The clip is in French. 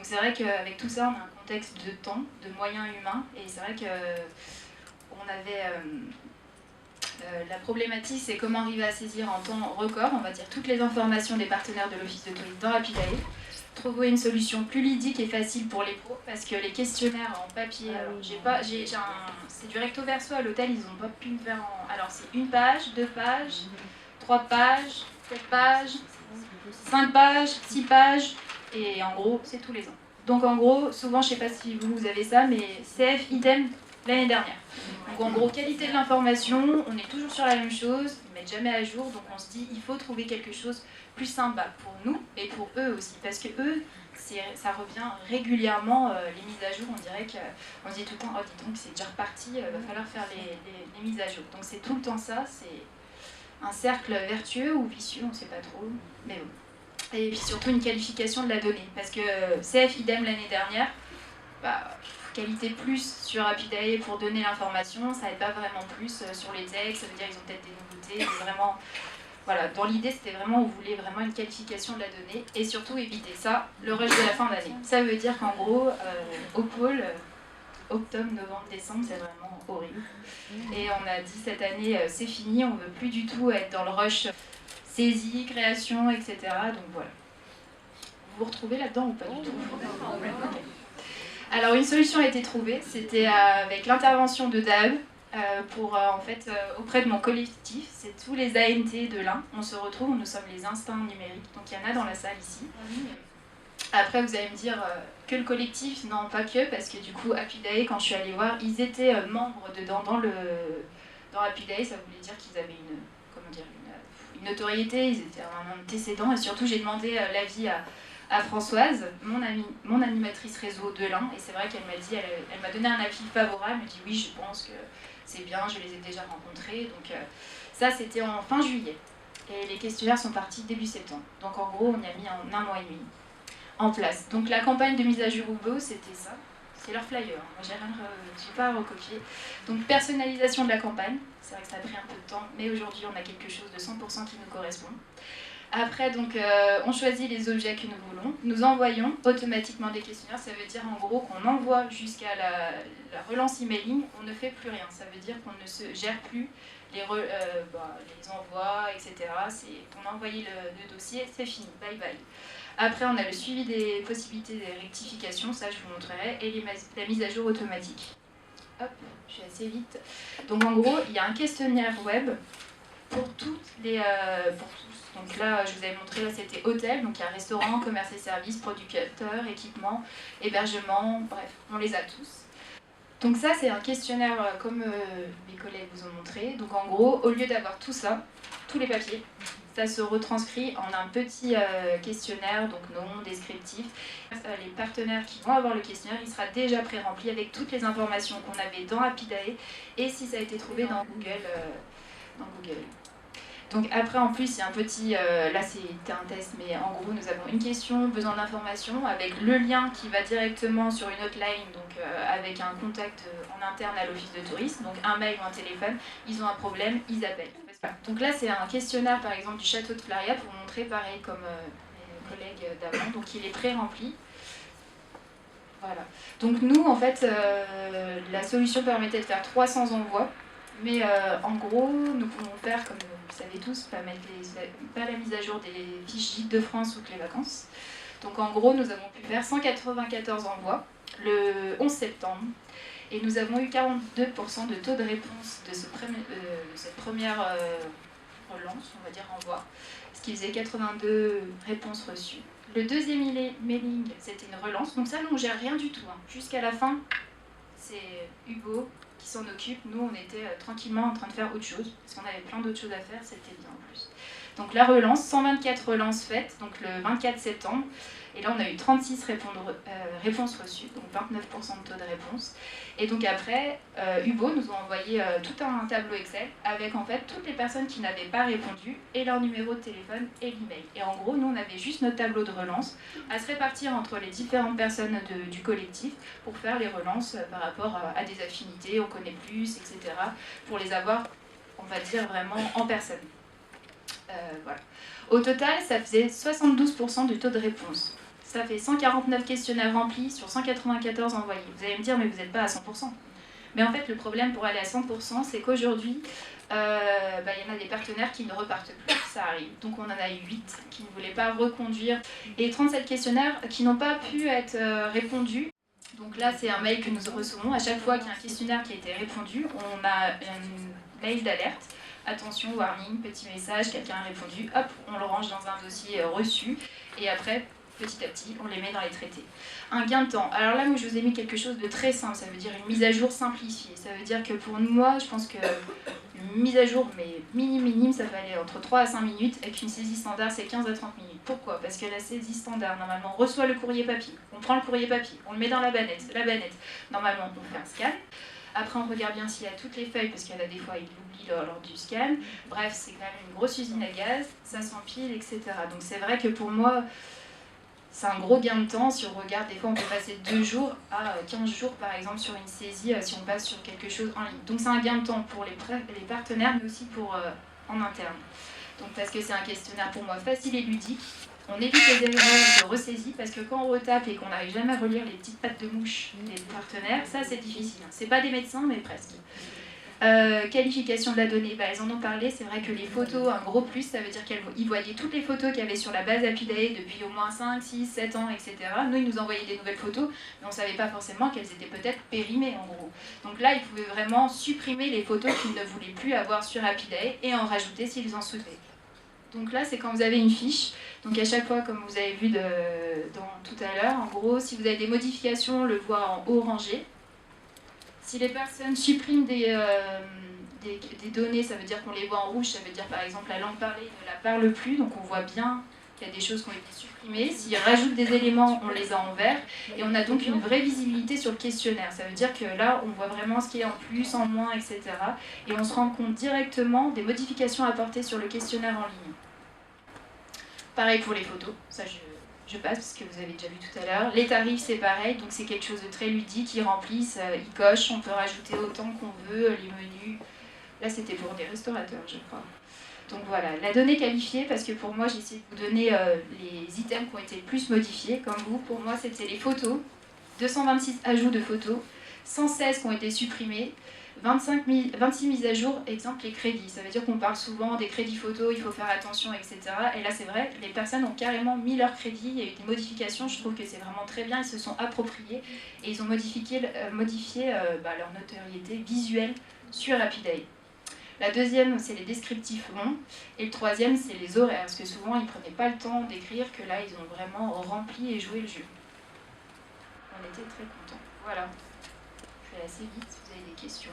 c'est vrai qu'avec tout ça, on a un contexte de temps, de moyens humains, et c'est vrai qu'on avait... la problématique, c'est comment arriver à saisir en temps record, on va dire, toutes les informations des partenaires de l'Office de tourisme dans Rapidae, trouver une solution plus ludique et facile pour les pros, parce que les questionnaires en papier, c'est du recto verso à l'hôtel, ils n'ont pas pu me faire en... Alors c'est 1 page, 2 pages, 3 pages, 7 pages, 5 pages, 6 pages, et en gros, c'est tous les ans. Donc en gros, souvent, je ne sais pas si vous avez ça, mais CF, idem, l'année dernière. Donc en gros, qualité de l'information, on est toujours sur la même chose, ils ne mettent jamais à jour, donc on se dit il faut trouver quelque chose plus sympa pour nous et pour eux aussi, parce que eux, ça revient régulièrement, les mises à jour, on dirait qu'on se dit tout le temps, oh dis donc c'est déjà reparti, va falloir faire les mises à jour. Donc c'est tout le temps ça, c'est un cercle vertueux ou vicieux, on ne sait pas trop, mais bon. Et puis surtout une qualification de la donnée, parce que CF idem l'année dernière, qualité plus sur Rapidae pour donner l'information, ça n'aide pas vraiment plus sur les textes, ça veut dire qu'ils ont peut-être des nouveautés, mais vraiment, voilà, dans l'idée c'était vraiment, on voulait vraiment une qualification de la donnée, et surtout éviter ça le rush de la fin d'année. Ça veut dire qu'en gros, au pôle, octobre, novembre, décembre, c'est vraiment horrible. Et on a dit cette année, c'est fini, on ne veut plus du tout être dans le rush saisie, création, etc. Donc voilà. Vous vous retrouvez là-dedans ou pas du tout? Okay. Alors une solution a été trouvée, c'était avec l'intervention de DAB auprès de mon collectif, c'est tous les ANT de l'Ain. On se retrouve, nous sommes les instincts numériques, donc il y en a dans la salle ici. Après vous allez me dire que le collectif, non pas que, parce que du coup Rapidae, quand je suis allée voir, ils étaient membres dedans dans Rapidae, ça voulait dire qu'ils avaient une notoriété, ils étaient un antécédent, et surtout j'ai demandé l'avis à Françoise, mon animatrice réseau de l'Ain, et c'est vrai qu'elle m'a dit, elle m'a donné un avis favorable, elle m'a dit oui, je pense que c'est bien, je les ai déjà rencontrés, donc ça c'était en fin juillet, et les questionnaires sont partis début septembre, donc en gros on y a mis en 1 mois et demi en place. Donc la campagne de mise à jour UBO, c'était ça, c'est leur flyer, moi j'ai pas recopié. Donc personnalisation de la campagne, c'est vrai que ça a pris un peu de temps, mais aujourd'hui on a quelque chose de 100% qui nous correspond. Après, donc, on choisit les objets que nous voulons. Nous envoyons automatiquement des questionnaires. Ça veut dire en gros qu'on envoie jusqu'à la relance emailing, on ne fait plus rien. Ça veut dire qu'on ne se gère plus les envois, etc. On a envoyé le dossier, c'est fini, bye bye. Après, on a le suivi des possibilités des rectifications, ça je vous montrerai, et la mise à jour automatique. Hop, je suis assez vite. Donc en gros, il y a un questionnaire web pour tous. Donc là, je vous avais montré, là c'était hôtel, donc il y a restaurant, commerce et services, producteurs, équipement, hébergement, bref, on les a tous. Donc ça, c'est un questionnaire comme mes collègues vous ont montré. Donc en gros, au lieu d'avoir tout ça, tous les papiers, ça se retranscrit en un petit questionnaire, donc nom, descriptif. Les partenaires qui vont avoir le questionnaire, il sera déjà pré-rempli avec toutes les informations qu'on avait dans Rapidae et si ça a été trouvé dans Google. Donc après, en plus, il y a un petit... là, c'était un test, mais en gros, nous avons une question, besoin d'informations, avec le lien qui va directement sur une hotline, donc avec un contact en interne à l'office de tourisme, donc un mail ou un téléphone, ils ont un problème, ils appellent. Donc là, c'est un questionnaire, par exemple, du château de Flaria, pour vous montrer, pareil, comme mes collègues d'avant, donc il est pré-rempli. Voilà. Donc nous, en fait, la solution permettait de faire 300 envois, mais en gros, nous pouvons faire, comme vous savez tous, pas la mise à jour des fiches Gîtes de France ou que les vacances. Donc en gros, nous avons pu faire 194 envois le 11 septembre, et nous avons eu 42% de taux de réponse de cette première relance, on va dire envoi, ce qui faisait 82 réponses reçues. Le deuxième mailing, c'était une relance, donc ça, nous, on ne gère rien du tout. Hein. Jusqu'à la fin, c'est Hugo qui s'en occupe. Nous, on était tranquillement en train de faire autre chose, parce qu'on avait plein d'autres choses à faire, c'était bien en plus. Donc la relance, 124 relances faites, donc le 24 septembre. Et là, on a eu 36 réponses reçues, donc 29% de taux de réponse. Et donc après, Hugo nous a envoyé tout un tableau Excel avec en fait toutes les personnes qui n'avaient pas répondu et leur numéro de téléphone et l'email. Et en gros, nous, on avait juste notre tableau de relance à se répartir entre les différentes personnes du collectif pour faire les relances par rapport à des affinités, on connaît plus, etc. pour les avoir, on va dire, vraiment en personne. Voilà. Au total, ça faisait 72% du taux de réponse. Ça fait 149 questionnaires remplis sur 194 envoyés. Vous allez me dire, mais vous n'êtes pas à 100%. Mais en fait, le problème pour aller à 100%, c'est qu'aujourd'hui, y en a des partenaires qui ne repartent plus, ça arrive. Donc on en a eu 8 qui ne voulaient pas reconduire et 37 questionnaires qui n'ont pas pu être répondus. Donc là, c'est un mail que nous recevons. À chaque fois qu'il y a un questionnaire qui a été répondu, on a un mail d'alerte. Attention, warning, petit message, quelqu'un a répondu, hop, on le range dans un dossier reçu. Et après, petit à petit, on les met dans les traités. Un gain de temps. Alors là, moi, je vous ai mis quelque chose de très simple. Ça veut dire une mise à jour simplifiée. Ça veut dire que pour moi, je pense que une mise à jour, mais minime, ça va aller entre 3 à 5 minutes, et qu'une saisie standard, c'est 15 à 30 minutes. Pourquoi? Parce que la saisie standard, normalement, on reçoit le courrier papier. On prend le courrier papier, on le met dans la bannette. Normalement, on fait un scan. Après, on regarde bien s'il y a toutes les feuilles, parce qu'il y en a des fois, ils l'oublient lors du scan. Bref, c'est quand même une grosse usine à gaz, ça s'empile, etc. Donc c'est vrai que pour moi, c'est un gros gain de temps. Si on regarde, des fois, on peut passer 2 jours à 15 jours, par exemple, sur une saisie, si on passe sur quelque chose en ligne. Donc c'est un gain de temps pour les partenaires, mais aussi pour en interne. Donc parce que c'est un questionnaire, pour moi, facile et ludique. On évite les erreurs de ressaisie, parce que quand on retape et qu'on n'arrive jamais à relire les petites pattes de mouche des partenaires, ça c'est difficile. C'est pas des médecins, mais presque. Qualification de la donnée, elles en ont parlé. C'est vrai que les photos, un gros plus, ça veut dire qu'ils voyaient toutes les photos qu'il y avait sur la base Apidae depuis au moins 5, 6, 7 ans, etc. Nous, ils nous envoyaient des nouvelles photos, mais on ne savait pas forcément qu'elles étaient peut-être périmées, en gros. Donc là, ils pouvaient vraiment supprimer les photos qu'ils ne voulaient plus avoir sur Apidae et en rajouter s'ils en souhaitaient. Donc là, c'est quand vous avez une fiche. Donc à chaque fois, comme vous avez vu tout à l'heure, en gros, si vous avez des modifications, on le voit en haut rangé. Si les personnes suppriment des données, ça veut dire qu'on les voit en rouge, ça veut dire par exemple la langue parlée ne la parle plus, donc on voit bien qu'il y a des choses qui ont été supprimées. S'ils rajoutent des éléments, on les a en vert, et on a donc une vraie visibilité sur le questionnaire. Ça veut dire que là, on voit vraiment ce qui est en plus, en moins, etc. Et on se rend compte directement des modifications apportées sur le questionnaire en ligne. Pareil pour les photos, ça je passe parce que vous avez déjà vu tout à l'heure. Les tarifs, c'est pareil, donc c'est quelque chose de très ludique, ils remplissent, ils cochent, on peut rajouter autant qu'on veut, les menus. Là, c'était pour des restaurateurs, je crois. Donc voilà, la donnée qualifiée, parce que pour moi, j'ai essayé de vous donner les items qui ont été le plus modifiés, comme vous. Pour moi, c'était les photos, 226 ajouts de photos, 116 qui ont été supprimés, 26 mises à jour, exemple les crédits. Ça veut dire qu'on parle souvent des crédits photos, il faut faire attention, etc. Et là, c'est vrai, les personnes ont carrément mis leurs crédits, il y a eu des modifications, je trouve que c'est vraiment très bien, ils se sont appropriés et ils ont modifié leur notoriété visuelle sur Apidae. La deuxième, c'est les descriptifs longs. Et le troisième, c'est les horaires, parce que souvent, ils ne prenaient pas le temps d'écrire, que là, ils ont vraiment rempli et joué le jeu. On était très contents. Voilà. Je vais assez vite si vous avez des questions.